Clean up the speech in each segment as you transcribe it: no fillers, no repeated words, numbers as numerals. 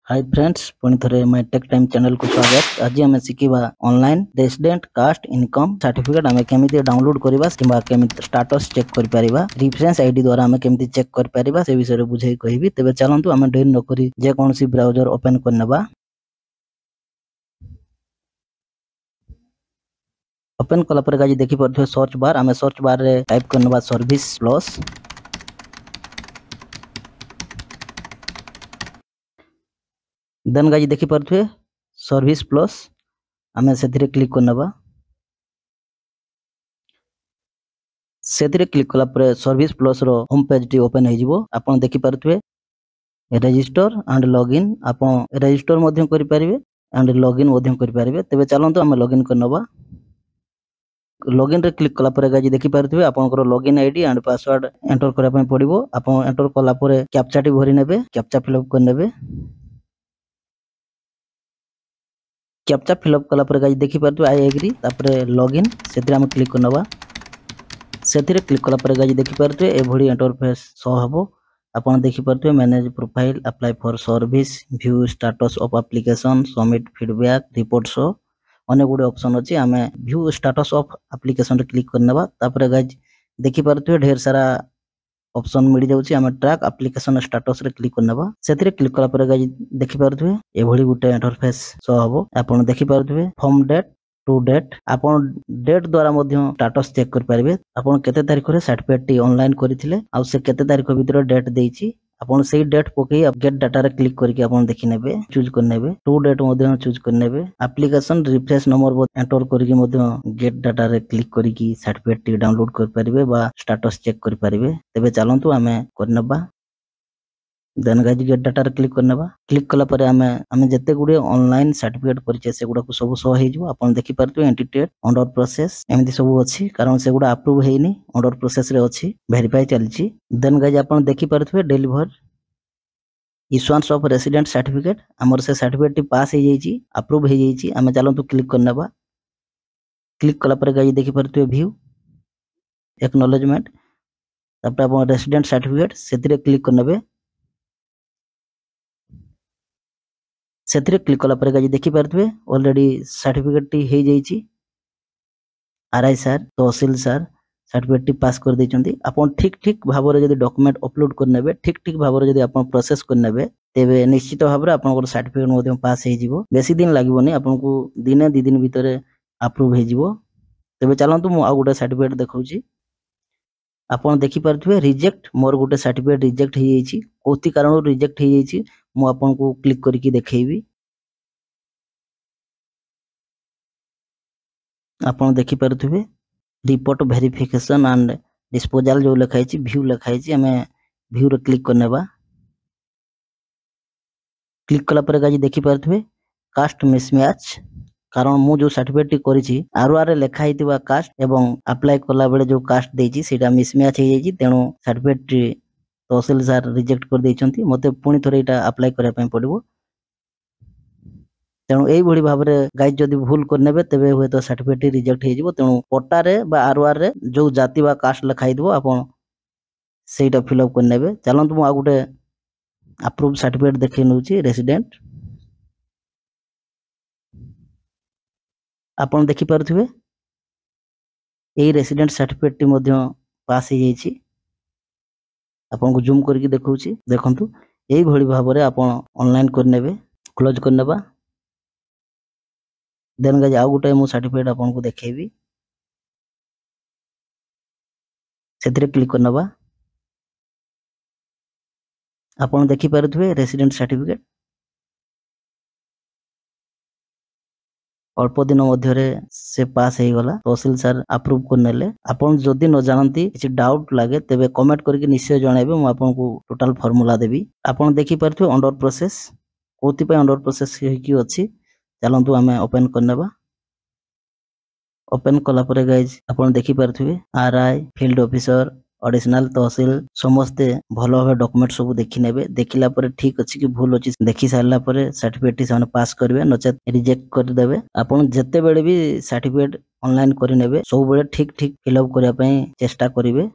Hi friends पुणी थे my take time channel को स्वागत। आज आम शिखा online resident caste income certificate आम केमी डाउनलोड करवा कि केमी स्टाटस चेक कर पारिबा रेफरेंस आईडी द्वारा आम केमी चेक कर पारिबा से विषय में बुझे कहबी। तेबे चलंतु आम डेरी न करी जे कोनोसी ब्राउजर ओपन करनेबा। ओपन कला पर गाजी देखि परथो सर्च बार आम सर्च बार रे टाइप करनेबा सर्विस प्लस। देन गाजी देखि परथो सर्विस प्लस आम से क्लिक करनेबा। से क्लिक कला पर सर्विस प्लस रो होम पेज टी ओपन हो जिवो। आपन देखि परथुए रजिस्टर एंड लॉगिन आपन रजिस्टर मध्यम करि परिबे एंड लॉगिन मध्यम करि परिबे। तबे चलंतु आम लॉगिन करनबा। लॉगिन रे क्लिक कला पर गाजी देखि परथुए आपनकर login ID and password enter करा पय पड़िबो। आपन एंटर कला पर कैप्चा टी भरि नेबे, कैप्चा फिलअप कर नेबे। कैप्चा फिलअप कला पर गाजी देखि परथुए आई एग्री तापर लॉगिन सेतिर हम क्लिक करनबा। सेतिर क्लिक कला पर गाजी देखि परथुए ए भडी इंटरफेस शो हबो। आपन देखि परथुए manage profile, apply for service, view status of application, submit feedback, report show अनेक गुडे ऑप्शन अछि। आमे व्यू स्टेटस ऑफ एप्लीकेशन रे क्लिक करनेबा। तापर गाइज देखि परथुए ढेर सारा ऑप्शन मिल जाउछि। आमे ट्रैक एप्लीकेशन स्टेटस रे क्लिक करनेबा। सेतिर क्लिक कला पर गाइज देखि परथुए ए भडी गुटे इंटरफेस शो हबो। आपन देखि परथुए फॉर्म डेट टू डेट आपन डेट द्वारा मध्य स्टेटस चेक कर पारिबे। आपन केते तारिख रे सर्टिफिकेट टी ऑनलाइन करिथिले आ से केते तारिख भीतर डेट देइछि आपन सेही डेट पकई गेट डाटा रे क्लिक करके आपन देखि नेबे, चूज कर नेबे। टू डेट मध्य चूज कर नेबे। एप्लीकेशन रिफ्रेश नंबर एंटर करके मध्य गेट डाटा रे क्लिक करके सर्टिफिकेट टी डाउनलोड कर पारिबे बा स्टेटस चेक कर पारिबे। तेबे चलंतु आमे करनेबा। देन गाइज गेट डाटा रे क्लिक करनेबा। क्लिक कला पर आमे जते गुडे ऑनलाइन सर्टिफिकेट परिचे से गुडा को सब शो हे जिवो। आपन देखि परतु एंटिटी अंडर प्रोसेस एमिति सब अछि कारण से गुडा अप्रूव हेइनी, अंडर प्रोसेस रे अछि, वेरीफाई चलछि। देन गाइज आपन देखि परतु deliver issuance of resident certificate हमर से सर्टिफिकेट टी पास हे जाइछि, अप्रूव हे जाइछि। आमे चलंतु क्लिक करनेबा। क्लिक कला पर गाइज देखि परतु व्यू एक्नॉलेजमेंट तापर आपन रेसिडेंट सर्टिफिकेट सेतिरे क्लिक करनेबे। सेतिरे क्लिक कला पर गाजी देखि परथुए ऑलरेडी सर्टिफिकेट टी हे जाइछि। आरआई सर तहसील सर सर्टिफिकेट टी पास कर दैछंती। आपन ठीक ठीक भाबरे जदी डॉक्यूमेंट अपलोड कर नेबे, ठीक ठीक भाबरे जदी आपन प्रोसेस कर नेबे तेबे निश्चित भाबरे आपन सर्टिफिकेट मध्यम पास हे जिवो। बेसी दिन लागिवोनी, आपन को दिने दि दिन भीतर अप्रूव हे जिवो। तेबे चलंतु मु आ गुटे सर्टिफिकेट देखौछि। आपन देखि परथुए रिजेक्ट मोर गुटे सर्टिफिकेट रिजेक्ट हे जाइछि। कोथि कारण रिजेक्ट हे जाइछि मु आपन को क्लिक करके देखैबी। आपन देखि परथुबे रिपोर्ट वेरिफिकेशन एंड डिस्पोजल जो लिखाई छी व्यू लिखाई छी। हमें व्यू रे क्लिक करनेबा। क्लिक कला पर गाजी देखि परथुबे कास्ट मिसमैच कारण मु जो सर्टिफिकेट टी करी छी आरआर रे लिखाई थिबा कास्ट एवं अप्लाई कला बेले जो कास्ट देछि सेटा मिसमैच हे जाइछि। तेणु सर्टिफिकेट टी तहसील सर रिजेक्ट कर दैछंती। मते पुनी थोरे एटा अप्लाई करै पय पड़िबो। तेणु एई भली भाबरे गाइज जदि भूल कर नेबे तेबे होय तो सर्टिफिकेट रिजेक्ट हे जिवो। तेणु पट्टा रे बा आरआर रे जो जाति बा कास्ट लिखाई दिबो आपन सेटा फिल अप कर नेबे। चलंतु मु आ गुटे अप्रूव सर्टिफिकेट देखै नउची रेसिडेंट। आपन देखि परथुबे एई रेसिडेंट सर्टिफिकेट टी मध्य पास हे जाइछि। आपन को जूम करके देखौछि देखंतु एई भली भाबरे आपन ऑनलाइन कर नेबे। क्लोज कर नेबा। देन गाइज आ गुटे मु सर्टिफिकेट आपन को देखैबी। सेतिरे क्लिक करनबा। आपन देखि परथुबे रेसिडेंट सर्टिफिकेट अल्प दिन मध्यरे से पास हे गला। तहसील सर अप्रूव कर नेले। आपन जदि न जानंती किछि डाउट लागे तेबे कमेंट करके निश्चय जणाइबे। मु आपन को टोटल फार्मूला देबी। आपन देखि परथुबे अंडर प्रोसेस कोथि पे अंडर प्रोसेस हे कि अछि। चलंतु हमें ओपन करनेबा। ओपन कला पर गाइज आपन देखि परथुबे आरआई फील्ड ऑफिसर एडिशनल तहसील समस्ते भलो भाबे डॉक्यूमेंट सब देखि नेबे। देखिला पर ठीक अछि कि भूल अछि देखि सारला पर सर्टिफिकेट टी सामने पास करबे नचेत रिजेक्ट कर देबे। आपन जत्ते बेले भी सर्टिफिकेट ऑनलाइन करि नेबे सब बेले ठीक ठीक फिल अप करिया पय चेष्टा करिवे।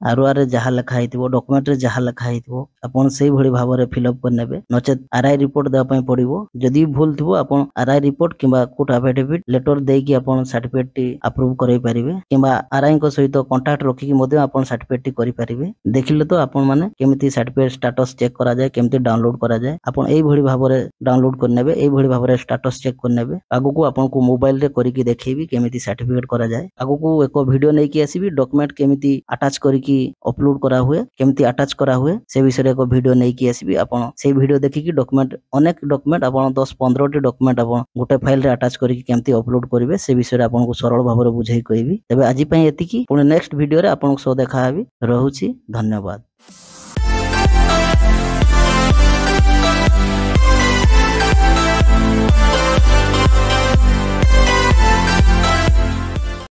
आरओआर रे जहाँ लिखा है डॉक्यूमेंट रे जहाँ लिखा है आपन से भली भाव में फिलअप कर नेबे नचेत आरआई रिपोर्ट देवा पई पड़िबो जदि भूल थिबो आपन आरआई रिपोर्ट किबा कोर्ट एफिडेविट लेटर दे कि आपन सर्टिफिकेट टी अप्रूव करै परिबे किबा आरआई को सहित कांटेक्ट रखि कि मधे आपन सर्टिफिकेट टी करि परिबे देखिले तो आपन माने केमिति सर्टिफिकेट स्टेटस चेक करा जाय केमिति डाउनलोड करा जाय आपन एई भली भाव में डाउनलोड कर नेबे एई भली भाव में स्टेटस चेक कर नेबे आगु को आपन को मोबाइल रे करि कि देखैबी केमिति सर्टिफिकेट करा जाय आगु को एको वीडियो नै कि आसीबी डॉक्यूमेंट केमिति अटैच करि कि अपलोड करा हुए केमती अटैच करा हुए से विषय एक वीडियो नहीं कि आसीबी आपण से वीडियो देखि कि डॉक्यूमेंट अनेक डॉक्यूमेंट आपण 10-15 टी डॉक्यूमेंट आपण गोटे फाइल रे अटैच करि कि केमती अपलोड करिवे से विषय आपण को सरल भाव रे बुझाई कहबी तबे आजि पई एति कि पुणे नेक्स्ट वीडियो रे आपण सो देखा हेबी रहूची धन्यवाद।